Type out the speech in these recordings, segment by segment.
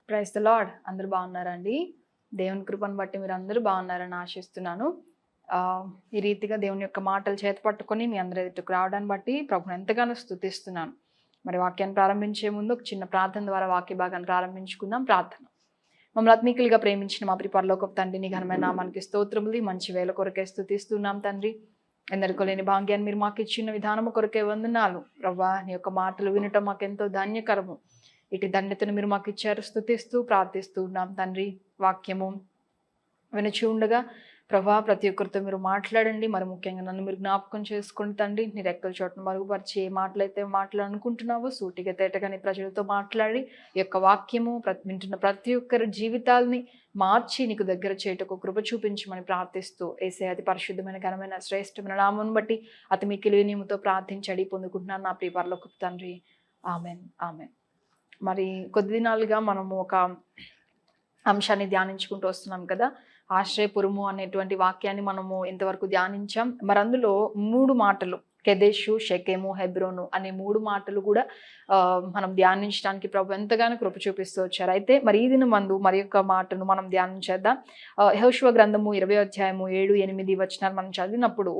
Praise the lord. అందరూ బాగున్నారండి? దేవుని కృపను బట్టి మీరు అందరూ బాగున్నారని ఆశిస్తున్నాను. ఈ రీతిగా దేవుని యొక్క మాటలు చేత పట్టుకొని మీ అందరి ఎదుటికి రావడాన్ని బట్టి ప్రభుని ఎంతగానో స్తుతిస్తున్నాను. మరి వాక్యాన్ని ప్రారంభించే ముందు ఒక చిన్న ప్రార్థన ద్వారా వాక్య భాగాన్ని ప్రారంభించుకుందాం. ప్రార్థన. మమ్మల్ని ఆత్మీకులుగా ప్రేమించిన మా ప్రియ పరలోకపు తండ్రి, నీ ఘనమైన నామానికి స్తోత్రములు. మంచి వేళ కొరకే స్తుతిస్తున్నాం తండ్రి. ఎందరికో లేని భాగ్యాన్ని మీరు మాకు ఇచ్చిన విధానము కొరకే వందనాలు. ప్రభువా, నీ యొక్క మాటలు వినటం మాకెంతో ధన్యకరము. ఇటు ధన్యతను మీరు మాకు ఇచ్చారు. స్తుతిస్తూ ప్రార్థిస్తూ ఉన్నాం తండ్రి. వాక్యము వినచి ఉండగా ప్రభా ప్రతి ఒక్కరితో మీరు మాట్లాడండి. మరి ముఖ్యంగా నన్ను మీరు జ్ఞాపకం చేసుకోండి తండ్రి. నీ రెక్కల చోటను మరుగుపరిచి ఏ మాటలైతే మాట్లాడుకుంటున్నావో సూటిగా తేటగా నీ ప్రజలతో మాట్లాడి ఈ యొక్క వాక్యము వింటున్న ప్రతి ఒక్కరి జీవితాలని మార్చి నీకు దగ్గర చేయటకు కృప చూపించమని ప్రార్థిస్తూ యేసయ్య అతి పరిశుద్ధమైన ఘనమైన శ్రేష్టమైన నామమును బట్టి అతి మిక్కిలి వినయముతో ప్రార్థించడి పొందుకుంటున్నాను నా ప్రియ పరలోకపు తండ్రి. Amen, amen. మరి కొద్ది దినాలుగా మనము ఒక అంశాన్ని ధ్యానించుకుంటూ వస్తున్నాం కదా. ఆశ్రయపురము అనేటువంటి వాక్యాన్ని మనము ఇంతవరకు ధ్యానించాం. మరి అందులో 3 మాటలు, కెదెషు, షెకెము, హెబ్రోను అనే 3 మాటలు కూడా మనం ధ్యానించడానికి ప్రభు ఎంతగానో కృప చూపిస్తూ వచ్చారు. అయితే మరి ఈ దినం మందు మరి యొక్క మాటను మనం ధ్యానం చేద్దాం. యెహోషువ గ్రంథము 20వ అధ్యాయము 7-8 వచనాలు మనం చదివినప్పుడు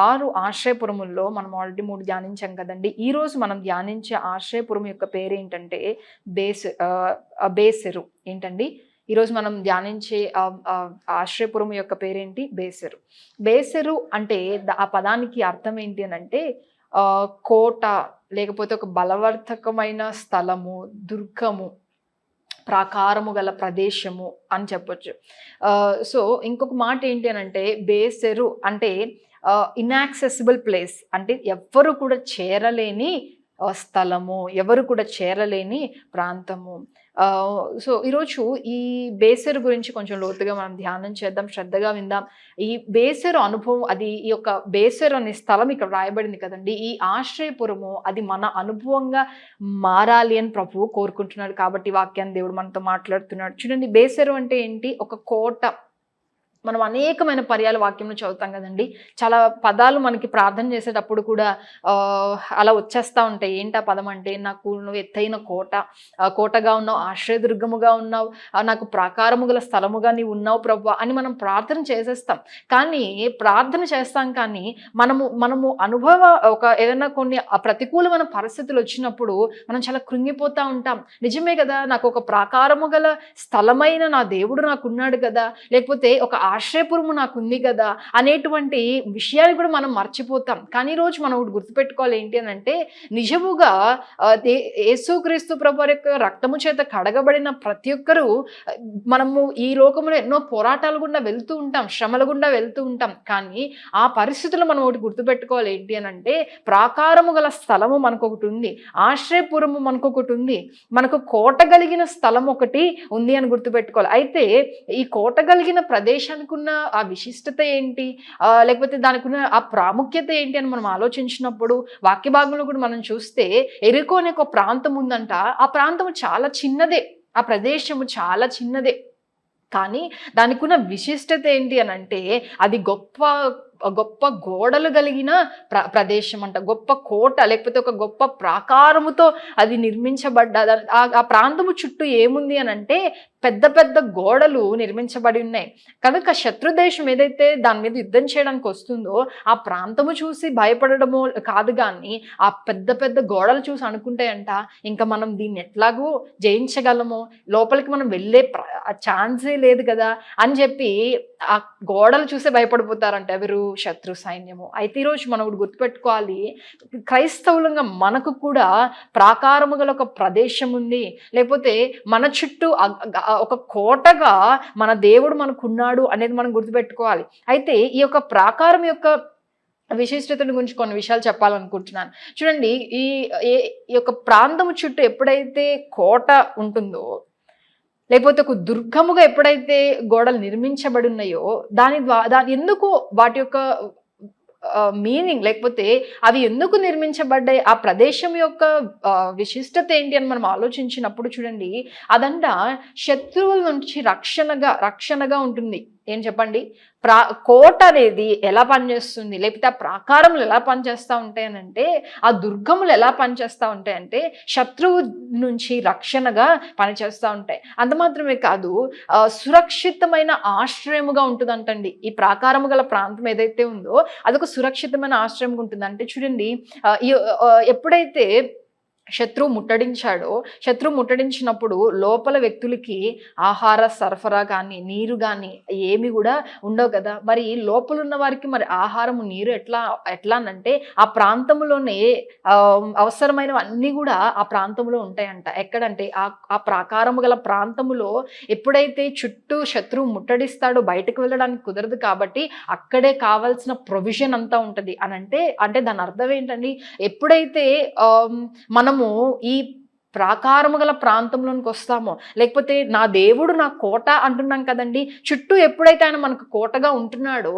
6 ఆశ్రయపురముల్లో మనం ఆల్రెడీ 3 ధ్యానించాం కదండి. ఈరోజు మనం ధ్యానించే ఆశ్రయపురం యొక్క పేరు ఏంటంటే బేసెరు. ఏంటండి ఈరోజు మనం ధ్యానించే ఆశ్రయపురం యొక్క పేరేంటి? బేసెరు. బేసెరు అంటే ఆ పదానికి అర్థం ఏంటి అని అంటే కోట, లేకపోతే ఒక బలవర్ధకమైన స్థలము, దుర్గము, ప్రాకారము గల ప్రదేశము అని చెప్పొచ్చు. సో ఇంకొక మాట ఏంటి అని అంటే బేసెరు అంటే ఇన్యాక్సెసిబుల్ ప్లేస్, అంటే ఎవ్వరు కూడా చేరలేని స్థలము, ఎవరు కూడా చేరలేని ప్రాంతము. సో ఈరోజు ఈ బేసెరు గురించి కొంచెం లోతుగా మనం ధ్యానం చేద్దాం, శ్రద్ధగా విందాం. ఈ బేసెరు అనుభవం, అది ఈ యొక్క బేసెరు అనే స్థలం ఇక్కడ రాయబడింది కదండి. ఈ ఆశ్రయపురము అది మన అనుభవంగా మారాలి అని ప్రభువు కోరుకుంటున్నాడు. కాబట్టి వాక్యాన్ని దేవుడు మనతో మాట్లాడుతున్నాడు. చూడండి, బేసెరు అంటే ఏంటి? ఒక కోట. మనం అనేకమైన పర్యాల వాక్యంలో చదువుతాం కదండి. చాలా పదాలు మనకి ప్రార్థన చేసేటప్పుడు కూడా అలా వచ్చేస్తూ ఉంటాయి. ఏంటా పదం అంటే, నాకు నువ్వు ఎత్తైన కోట, కోటగా ఉన్నావు, ఆశ్రయదుర్గముగా ఉన్నావు, నాకు ప్రాకారము గల స్థలముగా నీవు ఉన్నావు ప్రభువా అని మనం ప్రార్థన చేసేస్తాం. కానీ ప్రార్థన చేస్తాం కానీ మనము ఏదైనా కొన్ని ప్రతికూలమైన పరిస్థితులు వచ్చినప్పుడు మనం చాలా కృంగిపోతూ ఉంటాం. నిజమే కదా, నాకు ఒక ప్రాకారము గల స్థలమైన నా దేవుడు నాకున్నాడు కదా, లేకపోతే ఒక ఆశ్రయపురము నాకు ఉంది కదా అనేటువంటి విషయాన్ని కూడా మనం మర్చిపోతాం. కానీ ఈరోజు మనం ఒకటి గుర్తుపెట్టుకోవాలి. ఏంటి అని అంటే, నిజముగా యేసుక్రీస్తు ప్రభు యొక్క రక్తము చేత కడగబడిన ప్రతి ఒక్కరూ మనము ఈ లోకంలో ఎన్నో పోరాటాలు గుండా వెళ్తూ ఉంటాం, శ్రమల గుండా వెళ్తూ ఉంటాం. కానీ ఆ పరిస్థితుల్లో మనం ఒకటి గుర్తుపెట్టుకోవాలి. ఏంటి అని అంటే, ప్రాకారము గల స్థలము మనకు ఒకటి ఉంది, ఆశ్రయపురము మనకు ఒకటి ఉంది, మనకు కోట కలిగిన స్థలం ఒకటి ఉంది అని గుర్తుపెట్టుకోవాలి. అయితే ఈ కోట కలిగిన ప్రదేశానికి ఉన్న ఆ విశిష్టత ఏంటి, లేకపోతే దానికి ఉన్న ఆ ప్రాముఖ్యత ఏంటి అని మనం ఆలోచించినప్పుడు వాక్య భాగంలో కూడా మనం చూస్తే ఎరికో అనే ఒక ప్రాంతం ఉందంట. ఆ ప్రాంతము చాలా చిన్నదే, ఆ ప్రదేశము చాలా చిన్నదే. కానీ దానికి ఉన్న విశిష్టత ఏంటి అని అంటే, అది గొప్ప గోడలు కలిగిన ప్రదేశం అంట. గొప్ప కోట, లేకపోతే ఒక గొప్ప ప్రాకారముతో అది నిర్మించబడ్డ ఆ ప్రాంతము చుట్టూ ఏముంది అని అంటే పెద్ద పెద్ద గోడలు నిర్మించబడి ఉన్నాయి. కనుక శత్రుదేశం ఏదైతే దాని మీద యుద్ధం చేయడానికి వస్తుందో ఆ ప్రాంతము చూసి భయపడడము కాదు, కానీ ఆ పెద్ద పెద్ద గోడలు చూసి అనుకుంటాయంట, ఇంకా మనం దీన్ని ఎట్లాగూ జయించగలము, లోపలికి మనం వెళ్ళే ఛాన్సే లేదు కదా అని చెప్పి ఆ గోడలు చూసే భయపడిపోతారంట ఎవరు? శత్రు సైన్యము. అయితే ఈరోజు మనం ఒకటి గుర్తుపెట్టుకోవాలి, క్రైస్తవులంగా మనకు కూడా ప్రాకారము గల ఒక ప్రదేశం ఉంది, లేకపోతే మన చుట్టూ ఒక కోటగా మన దేవుడు మనకున్నాడు అనేది మనం గుర్తుపెట్టుకోవాలి. అయితే ఈ యొక్క ప్రాకారం యొక్క విశిష్టతను గురించి కొన్ని విషయాలు చెప్పాలనుకుంటున్నాను. చూడండి, ఈ యొక్క ప్రాంతము చుట్టూ ఎప్పుడైతే కోట ఉంటుందో, లేకపోతే ఒక దుర్గముగా ఎప్పుడైతే గోడలు నిర్మించబడి ఉన్నాయో దాని ఎందుకు వాటి యొక్క మీనింగ్, లేకపోతే అవి ఎందుకు నిర్మించబడ్డాయి, ఆ ప్రదేశం యొక్క విశిష్టత ఏంటి అని మనం ఆలోచించినప్పుడు చూడండి, అదంట శత్రువుల నుంచి రక్షణగా ఉంటుంది. ఏం చెప్పండి? కోట అనేది ఎలా పనిచేస్తుంది, లేకపోతే ఆ ప్రాకారములు ఎలా పనిచేస్తూ ఉంటాయనంటే, ఆ దుర్గములు ఎలా పనిచేస్తూ ఉంటాయంటే శత్రువు నుంచి రక్షణగా పనిచేస్తూ ఉంటాయి. అంత మాత్రమే కాదు, సురక్షితమైన ఆశ్రయముగా ఉంటుందంటండి. ఈ ప్రాకారము గల ప్రాంతం ఏదైతే ఉందో అదొక సురక్షితమైన ఆశ్రయంగా ఉంటుంది. అంటే చూడండి, ఎప్పుడైతే శత్రువు ముట్టడించినప్పుడు లోపల వ్యక్తులకి ఆహార సరఫరా కానీ, నీరు కానీ ఏమి కూడా ఉండవు కదా. మరి లోపల ఉన్న వారికి మరి ఆహారము, నీరు ఎట్లా అంటే ఆ ప్రాంతంలోనే అవసరమైనవన్నీ కూడా ఆ ప్రాంతంలో ఉంటాయంట. ఎక్కడంటే ఆ ప్రాకారము గల ప్రాంతములో ఎప్పుడైతే చుట్టూ శత్రువు ముట్టడిస్తాడో బయటకు వెళ్ళడానికి కుదరదు కాబట్టి అక్కడే కావాల్సిన ప్రొవిజన్ అంతా ఉంటుంది అని అంటే దాని అర్థం ఏంటండి? ఎప్పుడైతే మనము ఈ ప్రాకారము గల ప్రాంతంలోనికి వస్తామో, లేకపోతే నా దేవుడు నా కోట అంటున్నాం కదండి, చుట్టూ ఎప్పుడైతే ఆయన మనకు కోటగా ఉంటున్నాడో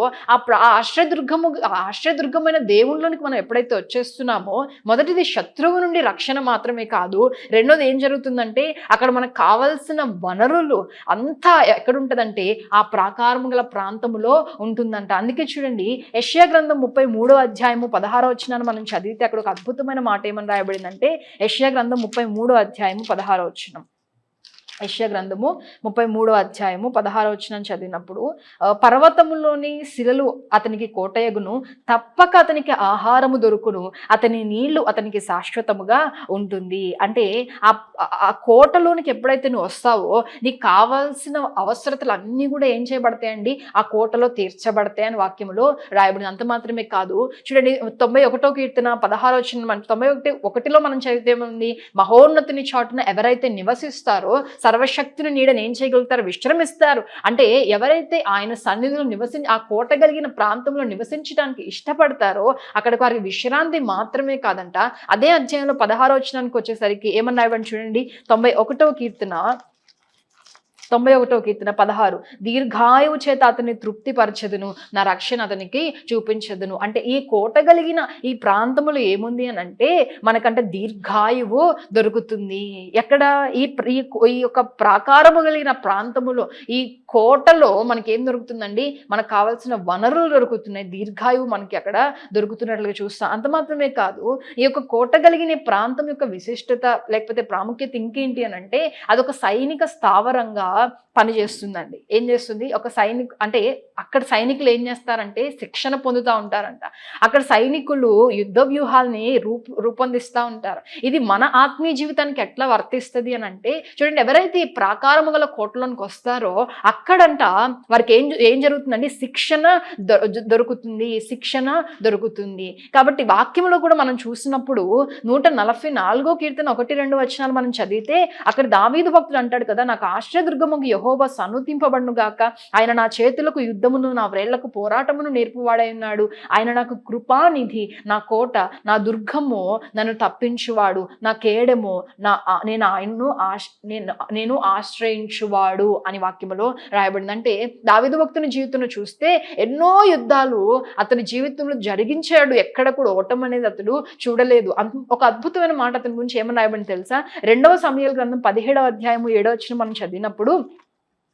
ఆశ్రయదుర్గమైన దేవుళ్ళలోనికి మనం ఎప్పుడైతే వచ్చేస్తున్నామో, మొదటిది శత్రువు నుండి రక్షణ మాత్రమే కాదు, రెండోది ఏం జరుగుతుందంటే అక్కడ మనకు కావలసిన వనరులు అంతా ఎక్కడుంటుందంటే ఆ ప్రాకారము గల ప్రాంతములో ఉంటుందంట. అందుకే చూడండి, యెషయా గ్రంథం 33వ అధ్యాయము 16వ వచనాన్ని మనం చదివితే అక్కడ ఒక అద్భుతమైన మాట ఏమని రాయబడిందంటే, యెషయా గ్రంథం 33వ అధ్యాయము 16వ వచనం. యెషయా గ్రంథము 33వ అధ్యాయము 16వ వచనం చదివినప్పుడు, పర్వతములోని శిలలు అతనికి కోటయగును, తప్పక అతనికి ఆహారము దొరుకును, అతని నీళ్లు అతనికి శాశ్వతముగా ఉంటుంది. అంటే ఆ కోటలోనికి ఎప్పుడైతే నువ్వు వస్తావో నీకు కావాల్సిన అవసరతలు అన్నీ కూడా ఏం చేయబడతాయండి? ఆ కోటలో తీర్చబడతాయి అని వాక్యములో రాయబడింది. అంత మాత్రమే కాదు, చూడండి 91వ కీర్తన 16వ వచనం, 91:1లో మనం చదివితే ఏముంది? మహోన్నతుని చాటున ఎవరైతే నివసిస్తారో సర్వశక్తిని నీడని ఏం చేయగలుగుతారు? విశ్రమిస్తారు. అంటే ఎవరైతే ఆయన సన్నిధిలో ఆ కోట కలిగిన ప్రాంతంలో నివసించడానికి ఇష్టపడతారో అక్కడికి వారికి విశ్రాంతి మాత్రమే కాదంట. అదే అధ్యాయంలో 16వ వచనానికి వచ్చేసరికి ఏమన్నా చూడండి, 91వ కీర్తన 16, దీర్ఘాయువు చేత అతన్ని తృప్తిపరచదును, నా రక్షణ అతనికి చూపించదును. అంటే ఈ కోట కలిగిన ఈ ప్రాంతములో ఏముంది అని అంటే మనకంటే దీర్ఘాయువు దొరుకుతుంది. ఎక్కడ? ఈ యొక్క ప్రాకారము కలిగిన ప్రాంతములో, ఈ కోటలో మనకేం దొరుకుతుందండి? మనకు కావాల్సిన వనరులు దొరుకుతున్నాయి. దీర్ఘాయువు మనకి అక్కడ దొరుకుతున్నట్లుగా చూస్తాం. అంత మాత్రమే కాదు, ఈ యొక్క కోట కలిగిన ప్రాంతం యొక్క విశిష్టత లేకపోతే ప్రాముఖ్యత ఇంకేంటి అని అంటే అదొక సైనిక స్థావరంగా పనిచేస్తుందండి. ఏం చేస్తుంది? ఒక అంటే అక్కడ సైనికులు ఏం చేస్తారంటే శిక్షణ పొందుతూ ఉంటారంట. అక్కడ సైనికులు యుద్ధ వ్యూహాల్ని రూపొందిస్తూ ఉంటారు. ఇది మన ఆత్మీయ జీవితానికి ఎట్లా వర్తిస్తుంది అని అంటే చూడండి, ఎవరైతే ఈ ప్రాకారము గల కోటలోనికి వస్తారో అక్కడంట వారికి ఏం జరుగుతుందండి? శిక్షణ దొరుకుతుంది. కాబట్టి వాక్యంలో కూడా మనం చూసినప్పుడు 144వ కీర్తన 1-2 వచనాలు మనం చదివితే అక్కడ దావీదు భక్తుడు అంటాడు కదా, నాకు ఆశ్రయదుర్గముకు యెహోవా సన్నుతింపబడును గాక, ఆయన నా చేతులకు యుద్ధమును నా వ్రేళ్లకు పోరాటమును నేర్పువాడై ఉన్నాడు. ఆయన నాకు కృపానిధి, నా కోట, నా దుర్గము, నన్ను తప్పించువాడు, నా కేడము, నేను ఆయన్ను నేను ఆశ్రయించువాడు అని వాక్యములో రాయబడింది. అంటే దావీదు భక్తుని జీవితంలో చూస్తే ఎన్నో యుద్ధాలు అతని జీవితంలో జరిగించాడు. ఎక్కడ కూడా ఓటమి అనేది అతడు చూడలేదు. ఒక అద్భుతమైన మాట అతని గురించి ఏమని రాయబడింది తెలుసా? 2వ సమూయేలు గ్రంథం 17వ అధ్యాయము 7వ వచనం మనం చదివినప్పుడు,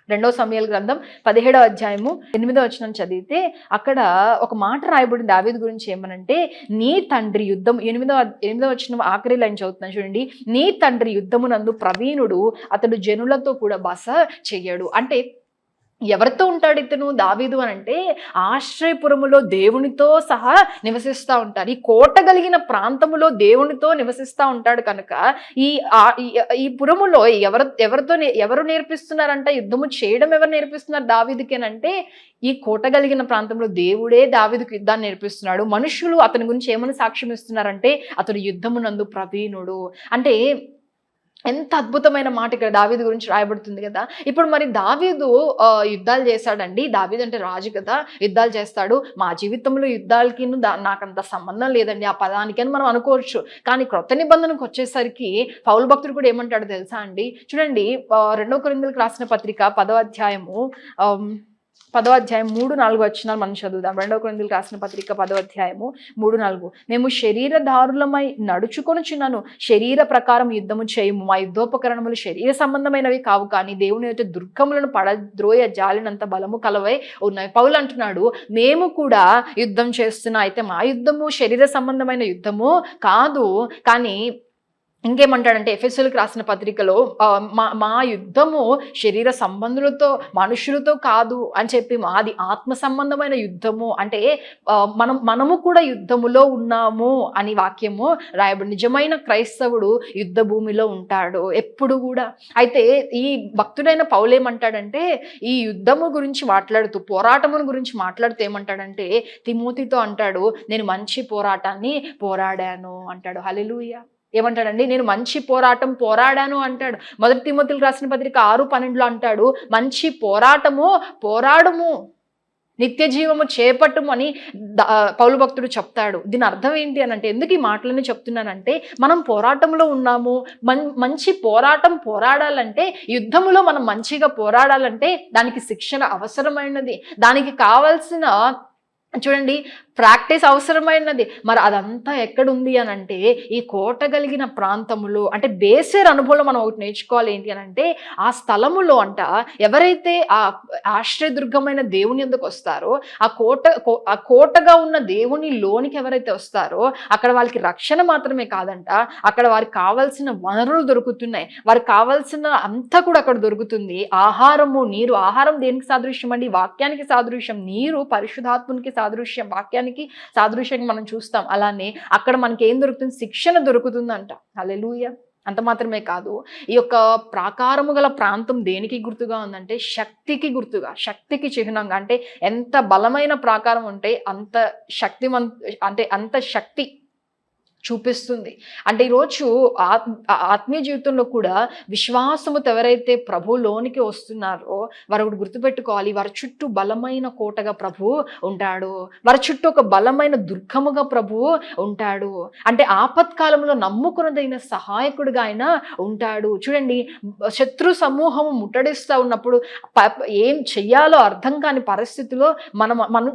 2వ సమూయేలు గ్రంథం 17వ అధ్యాయము 8వ వచనం చదివితే అక్కడ ఒక మాట రాయబడింది దావీదు గురించి ఏమనంటే, నీ తండ్రి యుద్ధం, 8వ వచనం ఆఖరి లైన్ చదువుతున్నాను చూడండి, నీ తండ్రి యుద్ధమునందు ప్రవీణుడు, అతడు జనులతో కూడా బస చెయ్యడు. అంటే ఎవరితో ఉంటాడు ఇతను దావీదు అని అంటే ఆశ్రయపురములో దేవునితో సహా నివసిస్తూ ఉంటారు. ఈ కోట కలిగిన ప్రాంతములో దేవునితో నివసిస్తూ ఉంటాడు కనుక ఈ పురములో ఎవరు నేర్పిస్తున్నారంట యుద్ధము చేయడం? ఎవరు నేర్పిస్తున్నారు దావీదుకేనంటే ఈ కోట కలిగిన ప్రాంతంలో దేవుడే దావీదుకు యుద్ధాన్ని నేర్పిస్తున్నాడు. మనుషులు అతని గురించి ఏమని సాక్ష్యం ఇస్తున్నారంటే అతడు యుద్ధమునందు ప్రవీణుడు. అంటే ఎంత అద్భుతమైన మాట ఇక్కడ దావీదు గురించి రాయబడుతుంది కదా. ఇప్పుడు మరి దావీదు యుద్ధాలు చేశాడండి, దావీదు అంటే రాజు కదా, యుద్ధాలు చేస్తాడు, మా జీవితంలో యుద్ధాలకి నాకంత సంబంధం లేదండి ఆ పదానికి అని మనం అనుకోవచ్చు. కానీ క్రొత్త నిబంధనకు వచ్చేసరికి పౌలు భక్తుడు కూడా ఏమంటాడు తెలుసా అండి? చూడండి, 2 కొరింథీయులకు రాసిన పత్రిక 10వ అధ్యాయము 10వ అధ్యాయం 3-4 వచనాలు మనం చదువుదాం. 2 కొరింథీయులకు రాసిన పత్రిక 10వ అధ్యాయము 3-4. మేము శరీరధారులమై నడుచుకొనుచున్నాను, శరీర ప్రకారం యుద్ధము చేయము. మా యుద్ధోపకరణములు శరీర సంబంధమైనవి కావు, కానీ దేవుని యొక్క దుర్గములను పడద్రోయ జాలినంత బలము కలవై ఉన్నాయి. పౌలు అంటున్నాడు, మేము కూడా యుద్ధం చేస్తున్నా, అయితే మా యుద్ధము శరీర సంబంధమైన యుద్ధము కాదు. కానీ ఇంకేమంటాడంటే ఎఫెసీయులకు రాసిన పత్రికలో మా యుద్ధము శరీర మనుషులతో కాదు అని చెప్పి, మాది ఆత్మ సంబంధమైన యుద్ధము. అంటే మనము కూడా యుద్ధములో ఉన్నాము అని వాక్యము రాయబడి. నిజమైన క్రైస్తవుడు యుద్ధ భూమిలో ఉంటాడు ఎప్పుడు కూడా. అయితే ఈ భక్తుడైన పౌలు ఏమంటాడంటే, ఈ యుద్ధము గురించి మాట్లాడుతూ, పోరాటమును గురించి మాట్లాడుతూ ఏమంటాడంటే, తిమోతితో అంటాడు, నేను మంచి పోరాటాన్ని పోరాడాను అంటాడు. హల్లెలూయా. ఏమంటాడండి, నేను మంచి పోరాటం పోరాడాను అంటాడు. 1 తిమోతిలకు రాసిన పత్రిక 6:12 అంటాడు, మంచి పోరాటము పోరాడుము, నిత్య జీవము చేపట్టుము అని పౌలు భక్తుడు చెప్తాడు. దీని అర్థం ఏంటి అని అంటే, ఎందుకు ఈ మాటలని చెప్తున్నానంటే, మనం పోరాటంలో ఉన్నాము. మంచి పోరాటం పోరాడాలంటే, యుద్ధములో మనం మంచిగా పోరాడాలంటే దానికి శిక్షణ అవసరమైనది, దానికి కావాల్సిన చూడండి ప్రాక్టీస్ అవసరమైనది. మరి అదంతా ఎక్కడుంది అని అంటే, ఈ కోట కలిగిన ప్రాంతములో, అంటే బేసేర్ అనుభవంలో మనం ఒకటి నేర్చుకోవాలి. ఏంటి అని అంటే, ఆ స్థలములో అంట ఎవరైతే ఆ ఆశ్రయదుర్గమైన దేవుని ఎందుకు వస్తారో, ఆ కోటగా ఉన్న దేవుని లోనికి ఎవరైతే వస్తారో, అక్కడ వాళ్ళకి రక్షణ మాత్రమే కాదంట, అక్కడ వారికి కావాల్సిన వనరులు దొరుకుతున్నాయి, వారికి కావాల్సిన అంతా కూడా అక్కడ దొరుకుతుంది. ఆహారము, నీరు. ఆహారం దేనికి సాదృశ్యం అండి? వాక్యానికి సాదృశ్యం. నీరు పరిశుద్ధాత్మునికి సాదృశ్యం, వాక్యానికి సాదృశ్యంగా మనం చూస్తాం. అలానే అక్కడ మనకి ఏం దొరుకుతుంది? శిక్షణ దొరుకుతుందంట. హల్లెలూయా. అంత మాత్రమే కాదు, ఈ యొక్క ప్రాకారము గల ప్రాంతం దేనికి గుర్తుగా ఉందంటే, శక్తికి గుర్తుగా, శక్తికి చిహ్నంగా. అంటే ఎంత బలమైన ప్రాకారం ఉంటే అంత అంత శక్తి చూపిస్తుంది. అంటే ఈరోజు ఆత్మీయ జీవితంలో కూడా విశ్వాసముతో ఎవరైతే ప్రభులోనికి వస్తున్నారో వారు ఒకటి గుర్తుపెట్టుకోవాలి, వారి చుట్టూ బలమైన కోటగా ప్రభు ఉంటాడు, వారి చుట్టూ ఒక బలమైన దుర్గముగా ప్రభు ఉంటాడు. అంటే ఆపత్కాలంలో నమ్ముకున్నదైన సహాయకుడిగా ఆయన ఉంటాడు. చూడండి, శత్రు సమూహము ముట్టడిస్తూ ఉన్నప్పుడు ఏం చెయ్యాలో అర్థం కాని పరిస్థితిలో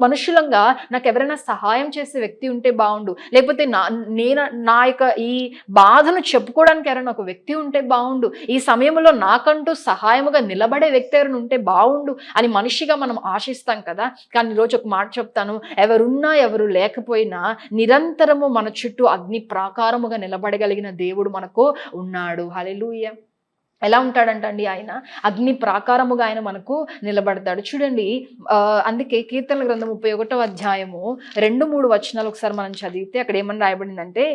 మనుషులంగా నాకు ఎవరైనా సహాయం చేసే వ్యక్తి ఉంటే బాగుండు, లేకపోతే నా యొక్క ఈ బాధను చెప్పుకోవడానికి ఎవరైనా ఒక వ్యక్తి ఉంటే బాగుండు, ఈ సమయంలో నాకంటూ సహాయముగా నిలబడే వ్యక్తి ఎవరైనా ఉంటే బాగుండు అని మనిషిగా మనం ఆశిస్తాం కదా. కానీ ఈరోజు ఒక మాట చెప్తాను, ఎవరున్నా ఎవరు లేకపోయినా నిరంతరము మన చుట్టూ అగ్ని ప్రాకారముగా నిలబడగలిగిన దేవుడు మనకు ఉన్నాడు. హల్లెలూయా. ఎలా ఉంటాడంటండి? ఆయన అగ్ని ప్రాకారముగా ఆయన మనకు నిలబడతాడు. చూడండి, అందుకే కీర్తనల గ్రంథం 31వ అధ్యాయము 2-3 వచనాలు ఒకసారి మనం చదివితే అక్కడ ఏమని రాయబడిందంటే,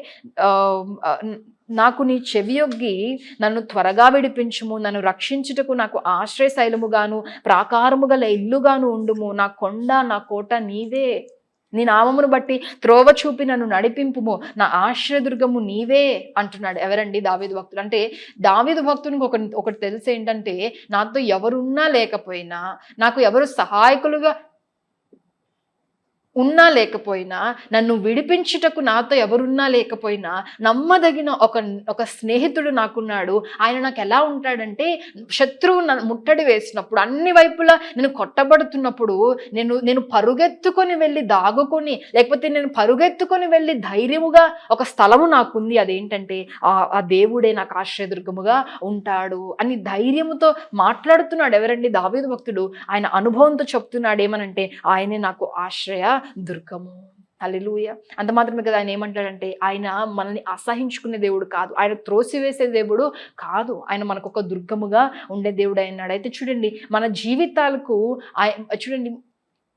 నాకు నీ చెవియొగ్గి నన్ను త్వరగా విడిపించుము, నన్ను రక్షించుటకు నాకు ఆశ్రయశైలముగాను ప్రాకారము గల ఇల్లుగాను ఉండుము, నా కొండ నా కోట నీవే, నీ నామమును బట్టి త్రోవ చూపి నన్ను నడిపింపుము, నా ఆశ్రయదుర్గము నీవే అంటున్నాడు. ఎవరండి? దావీదు భక్తుడు. అంటే దావీదు భక్తునికి ఒకటి తెలిసి ఏంటంటే, నాతో ఎవరున్నా లేకపోయినా, నాకు ఎవరు సహాయకులుగా ఉన్నా లేకపోయినా, నన్ను విడిపించుటకు నాతో ఎవరున్నా లేకపోయినా నమ్మదగిన ఒక స్నేహితుడు నాకున్నాడు. ఆయన నాకు ఎలా ఉంటాడంటే, శత్రువు ముట్టడి వేసినప్పుడు, అన్ని వైపులా నేను కొట్టబడుతున్నప్పుడు నేను పరుగెత్తుకొని వెళ్ళి దాగుకొని, లేకపోతే నేను పరుగెత్తుకొని వెళ్ళి ధైర్యముగా ఒక స్థలము నాకుంది, అదేంటంటే ఆ దేవుడే నాకు ఆశ్రయదుర్గముగా ఉంటాడు అని ధైర్యముతో మాట్లాడుతున్నాడు. ఎవరండి? దావీదు భక్తుడు. ఆయన అనుభవంతో చెప్తున్నాడు ఏమనంటే, ఆయనే నాకు ఆశ్రయ దుర్గము. హల్లెలూయా. అంత మాత్రమే కదా, ఆయన ఏమంటాడంటే, ఆయన మనల్ని అసహించుకునే దేవుడు కాదు, ఆయన త్రోసివేసే దేవుడు కాదు, ఆయన మనకు ఒక దుర్గముగా ఉండే దేవుడు అయినాడు. అయితే చూడండి, మన జీవితాలకు చూడండి,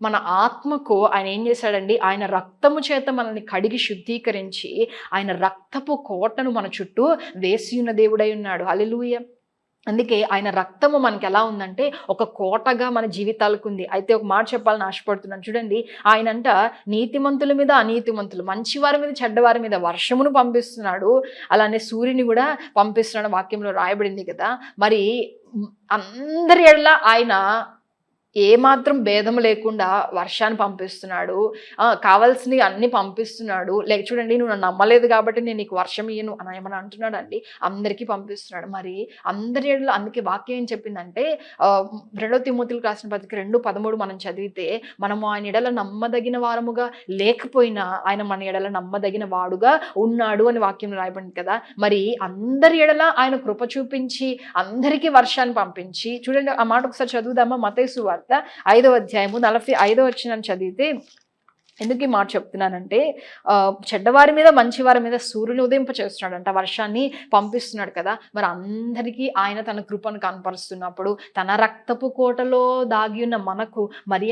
మన ఆత్మకు ఆయన ఏం చేశాడండి? ఆయన రక్తము చేత మనల్ని కడిగి శుద్ధీకరించి ఆయన రక్తపు కోటను మన చుట్టూ వేసి ఉన్న దేవుడై ఉన్నాడు. హల్లెలూయా. అందుకే ఆయన రక్తము మనకి ఎలా ఉందంటే ఒక కోటగా మన జీవితాలకు ఉంది. అయితే ఒక మాట చెప్పాలని ఆశపడుతున్నాను. చూడండి, ఆయనంట నీతిమంతుల మీద అనీతిమంతులు, మంచివారి మీద చెడ్డవారి మీద వర్షమును పంపిస్తున్నాడు, అలానే సూర్యుని కూడా పంపిస్తున్నాడు, వాక్యంలో రాయబడింది కదా. మరి అందరి ఎడల ఆయన ఏమాత్రం భేదం లేకుండా వర్షాన్ని పంపిస్తున్నాడు. కావాల్సినవి అన్నీ పంపిస్తున్నాడు. లేక చూడండి, నువ్వు నన్ను నమ్మలేదు కాబట్టి నేను నీకు వర్షం ఇయ్యను అని ఏమన్నా అంటున్నాడండి? అందరికీ పంపిస్తున్నాడు. మరి అందరి ఎడల అందుకే వాక్యం ఏం చెప్పిందంటే 2 తిమోతిలకు రాసిన పత్రిక 2:13 మనం చదివితే, మనము ఆయన ఎడల నమ్మదగిన వారముగా లేకపోయినా ఆయన మన ఎడల నమ్మదగిన వాడుగా ఉన్నాడు అని వాక్యం రాయబడింది కదా. మరి అందరి ఎడల ఆయన కృప చూపించి అందరికీ వర్షాన్ని పంపించి, చూడండి ఆ మాట ఒకసారి చదువుదామా? మత్తయి సువార్త 5వ అధ్యాయము 45వ వచనం చదివితే, ఎందుకు ఈ మాట చెప్తున్నానంటే, చెడ్డవారి మీద మంచివారి మీద సూర్యుని ఉదయింప చేస్తున్నాడంట, వర్షాన్ని పంపిస్తున్నాడు కదా. మరి అందరికీ ఆయన తన కృపను కనపరుస్తున్నప్పుడు తన రక్తపు కోటలో దాగి ఉన్న మనకు మరి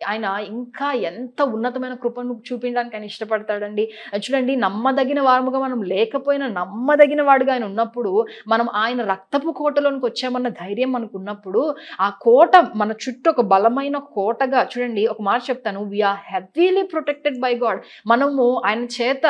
ఆయన ఇంకా ఎంత ఉన్నతమైన కృపను చూపించడానికి ఆయన ఇష్టపడతాడండి. చూడండి, నమ్మదగిన వారముగా మనం లేకపోయినా నమ్మదగిన వాడుగా ఆయన ఉన్నప్పుడు, మనం ఆయన రక్తపు కోటలోనికి వచ్చామన్న ధైర్యం మనకు ఉన్నప్పుడు, ఆ కోట మన చుట్టూ ఒక బలమైన కోటగా, చూడండి ఒక మాట చెప్తాను, we are heavily protected by God. మనము ఆయన చేత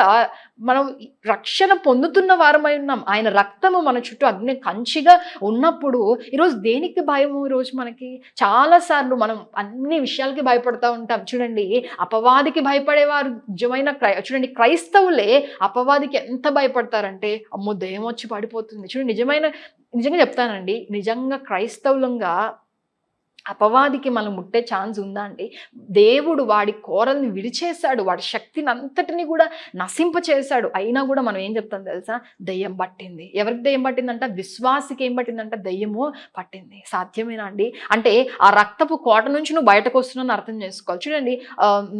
మనం రక్షణ పొందుతున్న వారమై ఉన్నాం. ఆయన రక్తము మన చుట్టూ అగ్ని కంచిగా ఉన్నప్పుడు ఈరోజు దేనికి భయము? ఈరోజు మనకి చాలాసార్లు మనం అన్ని విషయాలకి భయపడుతూ ఉంటాం. చూడండి, అపవాదికి భయపడేవారు నిజమైన చూడండి, క్రైస్తవులే అపవాదికి ఎంత భయపడతారంటే, అమ్మో దెయ్యం వచ్చి పడిపోతుంది. చూడండి, నిజంగా చెప్తానండి, నిజంగా క్రైస్తవులంగా అపవాదికి మనం ముట్టే ఛాన్స్ ఉందా అండి? దేవుడు వాడి కోరల్ని విడిచేశాడు, వాడి శక్తిని అంతటిని కూడా నశింపచేశాడు. అయినా కూడా మనం ఏం చెప్తాం తెలుసా? దెయ్యం పట్టింది. ఎవరికి దెయ్యం పట్టిందంట? విశ్వాసికి ఏం పట్టిందంట? దెయ్యము పట్టింది. సాధ్యమేనా అండి? అంటే ఆ రక్తపు కోట నుంచి నువ్వు బయటకు వస్తున్నావు అర్థం చేసుకోవాలి. చూడండి,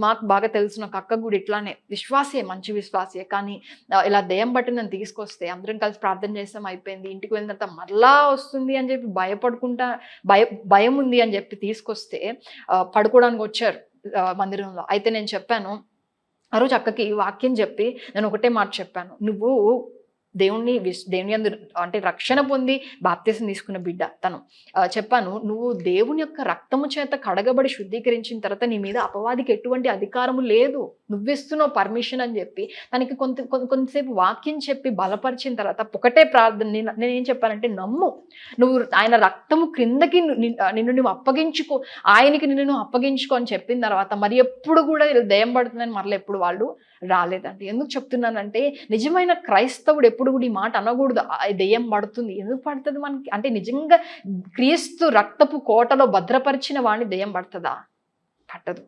మాకు బాగా తెలిసిన ఒక అక్క కూడా ఇట్లానే విశ్వాసే, మంచి విశ్వాసే, కానీ ఇలా దెయ్యం పట్టిందని తీసుకొస్తే అందరం కలిసి ప్రార్థన చేస్తాం, అయిపోయింది. ఇంటికి వెళ్ళిన తర్వాత మళ్ళా వస్తుంది అని చెప్పి భయపడుకుంటా, భయం ఉంది అని చెప్పి తీసుకొస్తే పడుకోవడానికి వచ్చారు మందిరంలో. అయితే నేను చెప్పాను, ఆ రోజు అక్కకి వాక్యం చెప్పి నేను ఒకటే మాట చెప్పాను, నువ్వు దేవుని యందు అంటే రక్షణ పొంది బాప్తిసం తీసుకున్న బిడ్డ తను. చెప్పాను, నువ్వు దేవుని యొక్క రక్తము చేత కడగబడి శుద్ధీకరించిన తర్వాత నీ మీద అపవాదికి ఎటువంటి అధికారము లేదు, నువ్విస్తున్నావు పర్మిషన్ అని చెప్పి తనకి కొంతసేపు వాక్యం చెప్పి బలపరిచిన తర్వాత ఒకటే ప్రార్థన, నేనేం చెప్పానంటే, నమ్ము, నువ్వు ఆయన రక్తము క్రిందకి నిన్ను నువ్వు అప్పగించుకో, ఆయనకి నిన్ను అప్పగించుకో అని చెప్పిన తర్వాత మరి ఎప్పుడు కూడా దెయ్యం పడుతుందని మరలా ఎప్పుడు వాళ్ళు రాలేదండి. ఎందుకు చెప్తున్నానంటే, నిజమైన క్రైస్తవుడు ఎప్పుడు కూడా ఈ మాట అనకూడదు, దెయ్యం పడుతుంది. ఎందుకు పడుతుంది మనకి అంటే, నిజంగా క్రీస్తు రక్తపు కోటలో భద్రపరిచిన వాడిని దెయ్యం పడుతుందా? పట్టదు.